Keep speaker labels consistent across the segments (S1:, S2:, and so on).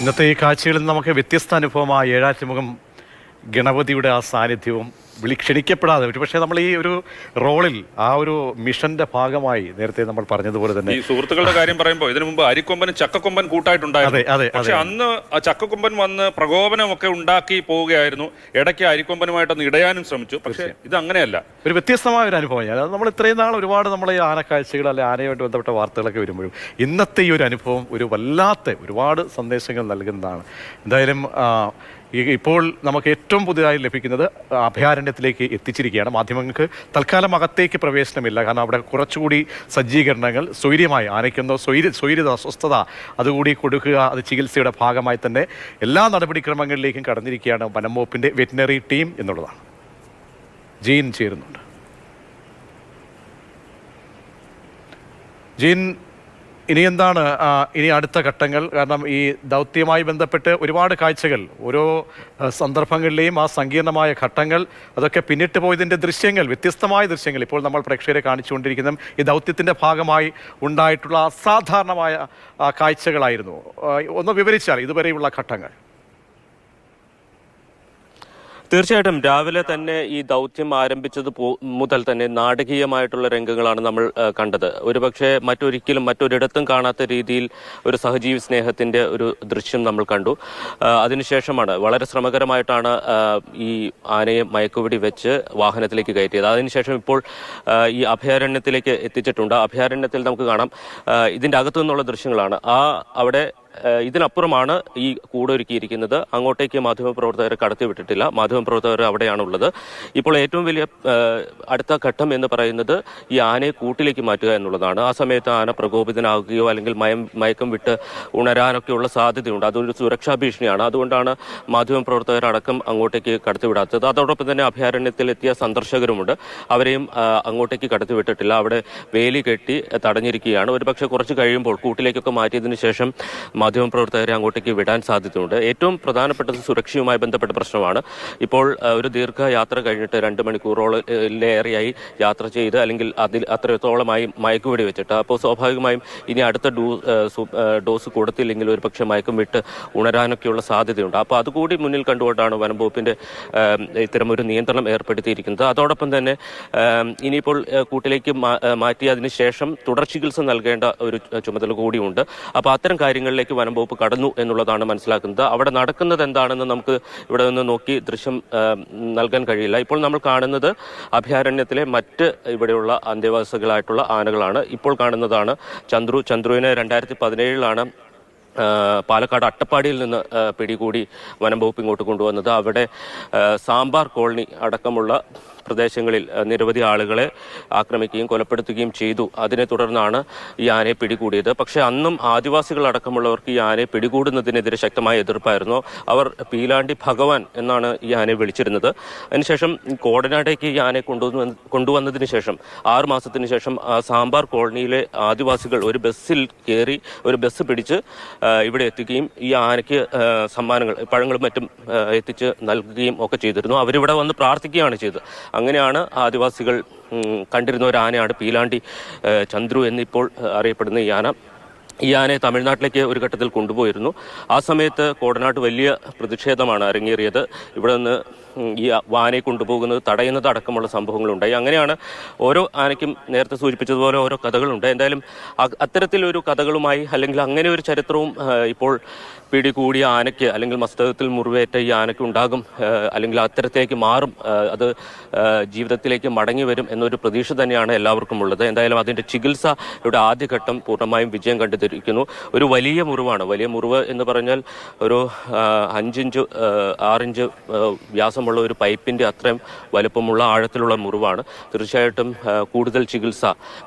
S1: ഇന്നത്തെ ഈ കാഴ്ചകളിൽ നമുക്ക് വ്യത്യസ്ത അനുഭവമായ ഏഴാറ്റുമുഖം ഗണപതിയുടെ ആ സാന്നിധ്യവും ക്ഷണിക്കപ്പെടാതെ പക്ഷേ നമ്മൾ ഈ ഒരു റോളിൽ ആ ഒരു മിഷന്റെ ഭാഗമായി നേരത്തെ നമ്മൾ പറഞ്ഞതുപോലെ തന്നെ
S2: ഈ സുഹൃത്തുക്കളുടെ കാര്യം പറയുമ്പോൾ ഇതിനു മുമ്പ് അരിക്കൊമ്പനും ചക്കക്കൊമ്പൻ കൂട്ടായിട്ടുണ്ടായിരുന്നു. പക്ഷെ അന്ന് ആ ചക്കക്കൊമ്പൻ വന്ന് പ്രകോപനമൊക്കെ ഉണ്ടാക്കി പോവുകയായിരുന്നു. ഇടയ്ക്ക് അരിക്കൊമ്പനുമായിട്ടൊന്ന് ഇടയാനും ശ്രമിച്ചു. പക്ഷേ ഇത് അങ്ങനെയല്ല,
S1: ഒരു വ്യത്യസ്തമായ ഒരു അനുഭവം. അതായത് നമ്മൾ ഇത്രയും നാൾ ഒരുപാട് നമ്മൾ ഈ ആനക്കാഴ്ചകൾ അല്ലെ ആനയുമായിട്ട് ബന്ധപ്പെട്ട വാർത്തകളൊക്കെ വരുമ്പോഴും ഇന്നത്തെ ഈ ഒരു അനുഭവം ഒരു വല്ലാത്ത ഒരുപാട് സന്ദേശങ്ങൾ നൽകുന്നതാണ്. എന്തായാലും ഇപ്പോൾ നമുക്ക് ഏറ്റവും പുതിയതായി ലഭിക്കുന്നത് അഭയാരണ്യത്തിലേക്ക് എത്തിച്ചിരിക്കുകയാണ്. മാധ്യമങ്ങൾക്ക് തൽക്കാലം അകത്തേക്ക് പ്രവേശനമില്ല, കാരണം അവിടെ കുറച്ചുകൂടി സജ്ജീകരണങ്ങൾ സ്വൈര്യമായി ആനയ്ക്കുന്ന സ്വൈര്യത അസ്വസ്ഥത അതുകൂടി കൊടുക്കുക, അത് ചികിത്സയുടെ ഭാഗമായി തന്നെ എല്ലാ നടപടിക്രമങ്ങളിലേക്കും കടന്നിരിക്കുകയാണ് വനം വകുപ്പിൻ്റെ വെറ്റിനറി ടീം എന്നുള്ളതാണ്. ജീൻ ചേരുന്നുണ്ട്. ജീൻ, ഇനി എന്താണ് ഇനി അടുത്ത ഘട്ടങ്ങൾ? കാരണം ഈ ദൗത്യവുമായി ബന്ധപ്പെട്ട് ഒരുപാട് കാഴ്ചകൾ, ഓരോ സന്ദർഭങ്ങളിലെയും ആ സങ്കീർണമായ ഘട്ടങ്ങൾ, അതൊക്കെ പിന്നിട്ട് പോയതിൻ്റെ ദൃശ്യങ്ങൾ, വ്യത്യസ്തമായ ദൃശ്യങ്ങൾ ഇപ്പോൾ നമ്മൾ പ്രേക്ഷകരെ കാണിച്ചുകൊണ്ടിരിക്കുന്ന ഈ ദൗത്യത്തിൻ്റെ ഭാഗമായി ഉണ്ടായിട്ടുള്ള അസാധാരണമായ കാഴ്ചകളായിരുന്നു. ഒന്ന് വിവരിച്ചാൽ ഇതുവരെയുള്ള ഘട്ടങ്ങൾ.
S3: തീർച്ചയായിട്ടും രാവിലെ തന്നെ ഈ ദൗത്യം ആരംഭിച്ചത് മുതൽ തന്നെ നാടകീയമായിട്ടുള്ള രംഗങ്ങളാണ് നമ്മൾ കണ്ടത്. ഒരുപക്ഷെ മറ്റൊരിടത്തും കാണാത്ത രീതിയിൽ ഒരു സഹജീവി സ്നേഹത്തിന്റെ ഒരു ദൃശ്യം നമ്മൾ കണ്ടു. അതിനുശേഷമാണ് വളരെ ശ്രമകരമായിട്ടാണ് ഈ ആനയെ മയക്കുപിടി വെച്ച് വാഹനത്തിലേക്ക് കയറ്റിയത്. അതിനുശേഷം ഇപ്പോൾ ഈ അഭയാരണ്യത്തിലേക്ക് എത്തിച്ചിട്ടുണ്ട്. അഭയാരണ്യത്തിൽ നമുക്ക് കാണാം ഇതിന്റെ അകത്തു നിന്നുള്ള ദൃശ്യങ്ങളാണ്. അവിടെ ഇതിനപ്പുറമാണ് ഈ കൂടൊരുക്കിയിരിക്കുന്നത്. അങ്ങോട്ടേക്ക് മാധ്യമപ്രവർത്തകരെ കടത്തിവിട്ടിട്ടില്ല. മാധ്യമപ്രവർത്തകർ അവിടെയാണുള്ളത്. ഇപ്പോൾ ഏറ്റവും വലിയ അടുത്ത ഘട്ടം എന്ന് പറയുന്നത് ഈ ആനയെ കൂട്ടിലേക്ക് മാറ്റുക എന്നുള്ളതാണ്. ആ സമയത്ത് ആന പ്രകോപിതനാകുകയോ അല്ലെങ്കിൽ മയക്കം വിട്ട് ഉണരാനൊക്കെയുള്ള സാധ്യതയുണ്ട്. അതൊരു സുരക്ഷാ ഭീഷണിയാണ്. അതുകൊണ്ടാണ് മാധ്യമപ്രവർത്തകരടക്കം അങ്ങോട്ടേക്ക് കടത്തിവിടാത്തത്. അതോടൊപ്പം തന്നെ അഭയാരണ്യത്തിൽ എത്തിയ സന്ദർശകരുമുണ്ട്. അവരെയും അങ്ങോട്ടേക്ക് കടത്തിവിട്ടിട്ടില്ല. അവിടെ വേലി കെട്ടി തടഞ്ഞിരിക്കുകയാണ്. ഒരുപക്ഷെ കുറച്ച് കഴിയുമ്പോൾ കൂട്ടിലേക്കൊക്കെ മാറ്റിയതിനു ശേഷം മാധ്യമപ്രവർത്തകരെ അങ്ങോട്ടേക്ക് വിടാൻ സാധ്യതയുണ്ട്. ഏറ്റവും പ്രധാനപ്പെട്ടത് സുരക്ഷയുമായി ബന്ധപ്പെട്ട പ്രശ്നമാണ്. ഇപ്പോൾ ഒരു ദീർഘയാത്ര കഴിഞ്ഞിട്ട് 2 മണിക്കൂറോളേറെയായി യാത്ര ചെയ്ത് അല്ലെങ്കിൽ അത്രത്തോളമായി മയക്കുപിടി വെച്ചിട്ട്, അപ്പോൾ സ്വാഭാവികമായും ഇനി അടുത്ത ഡോസ് കൊടുത്തില്ലെങ്കിൽ ഒരു പക്ഷേ മയക്കം വിട്ട് ഉണരാനൊക്കെയുള്ള സാധ്യതയുണ്ട്. അപ്പോൾ അതുകൂടി മുന്നിൽ കണ്ടുകൊണ്ടാണ് വനം വകുപ്പിന്റെ ഇത്തരമൊരു നിയന്ത്രണം ഏർപ്പെടുത്തിയിരിക്കുന്നത്. അതോടൊപ്പം തന്നെ ഇനിയിപ്പോൾ കൂട്ടിലേക്ക് മാറ്റിയതിനു ശേഷം തുടർ ചികിത്സ നൽകേണ്ട ഒരു ചുമതല കൂടിയുണ്ട്. അപ്പോൾ അത്തരം കാര്യങ്ങളിലേക്ക് വനം വകുപ്പ് കടന്നു എന്നുള്ളതാണ് മനസ്സിലാക്കുന്നത്. അവിടെ നടക്കുന്നത് എന്താണെന്ന് നമുക്ക് ഇവിടെ നിന്ന് നോക്കി ദൃശ്യം നൽകാൻ കഴിയില്ല. ഇപ്പോൾ നമ്മൾ കാണുന്നത് അഭയാരണ്യത്തിലെ മറ്റ് ഇവിടെയുള്ള അന്തേവാസികളായിട്ടുള്ള ആനകളാണ്. ഇപ്പോൾ കാണുന്നതാണ് ചന്ദ്രുവിനെ 2017 പാലക്കാട് അട്ടപ്പാടിയിൽ നിന്ന് പിടികൂടി വനം വകുപ്പ് ഇങ്ങോട്ട് കൊണ്ടുവന്നത്. അവിടെ സാമ്പാർ കോളനി അടക്കമുള്ള പ്രദേശങ്ങളിൽ നിരവധി ആളുകളെ ആക്രമിക്കുകയും കൊലപ്പെടുത്തുകയും ചെയ്തു. അതിനെ തുടർന്നാണ് ഈ ആനയെ പിടികൂടിയത്. പക്ഷേ അന്നും ആദിവാസികളടക്കമുള്ളവർക്ക് ഈ ആനയെ പിടികൂടുന്നതിനെതിരെ ശക്തമായ എതിർപ്പായിരുന്നു. അവർ പീലാണ്ടി ഭഗവാൻ എന്നാണ് ഈ ആനയെ വിളിച്ചിരുന്നത്. അതിനുശേഷം കോടനാടേക്ക് ഈ ആനയെ കൊണ്ടുവന്നതിന് ശേഷം 6 മാസത്തിന് ശേഷം സാമ്പാർ കോളനിയിലെ ആദിവാസികൾ ഒരു ബസ്സിൽ കയറി ഒരു ബസ് പിടിച്ച് ഇവിടെ എത്തിക്കുകയും ഈ ആനയ്ക്ക് സമ്മാനങ്ങൾ, പഴങ്ങളും മറ്റും എത്തിച്ച് നൽകുകയും ഒക്കെ ചെയ്തിരുന്നു. അവരിവിടെ വന്ന് പ്രാർത്ഥിക്കുകയാണ് ചെയ്തത്. അങ്ങനെയാണ് ആദിവാസികൾ കണ്ടിരുന്ന ഒരു ആനയാണ് പീലാണ്ടി ചന്ദ്രു എന്നിപ്പോൾ അറിയപ്പെടുന്ന ഈ ആനയെ തമിഴ്നാട്ടിലേക്ക് ഒരു ഘട്ടത്തിൽ കൊണ്ടുപോയിരുന്നു. ആ സമയത്ത് കോടനാട്ട് വലിയ പ്രതിഷേധമാണ് അരങ്ങേറിയത്. ഇവിടെ നിന്ന് ഈ ആനയെ കൊണ്ടുപോകുന്നത് തടയുന്നത് അടക്കമുള്ള സംഭവങ്ങളുണ്ടായി. അങ്ങനെയാണ് ഓരോ ആനയ്ക്കും നേരത്തെ സൂചിപ്പിച്ചതുപോലെ ഓരോ കഥകളുണ്ട്. എന്തായാലും അത്തരത്തിലൊരു കഥകളുമായി അല്ലെങ്കിൽ അങ്ങനെ ഒരു ചരിത്രവും ഇപ്പോൾ പിടികൂടിയ ആനയ്ക്ക് അല്ലെങ്കിൽ മസ്തകത്തിൽ മുറിവേറ്റ ഈ ആനയ്ക്ക് ഉണ്ടാകും, അല്ലെങ്കിൽ അത്തരത്തിലേക്ക് മാറും, അത് ജീവിതത്തിലേക്ക് മടങ്ങി വരും എന്നൊരു പ്രതീക്ഷ തന്നെയാണ് എല്ലാവർക്കും ഉള്ളത്. എന്തായാലും അതിൻ്റെ ചികിത്സ ഇവിടെ ആദ്യഘട്ടം പൂർണ്ണമായും വിജയം കണ്ടിരിക്കുന്നു. ഒരു വലിയ മുറിവാണ്. വലിയ മുറിവ് എന്ന് പറഞ്ഞാൽ ഒരു 5 ഇഞ്ച് 6 ഇഞ്ച് വ്യാസമുള്ള ഒരു പൈപ്പിൻ്റെ അത്രയും വലുപ്പമുള്ള ആഴത്തിലുള്ള മുറിവാണ്. തീർച്ചയായിട്ടും കൂടുതൽ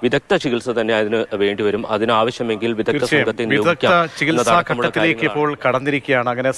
S3: വിദഗ്ധ ചികിത്സ തന്നെ അതിന് വേണ്ടിവരും. അതിനാവശ്യമെങ്കിൽ വിദഗ്ധ സംഘത്തെ നിയോഗിക്കാം.
S1: ചികിത്സാ ഘട്ടത്തിലേക്ക് ഇപ്പോൾ കടന്നിരിക്കുകയാണ്. അങ്ങനെ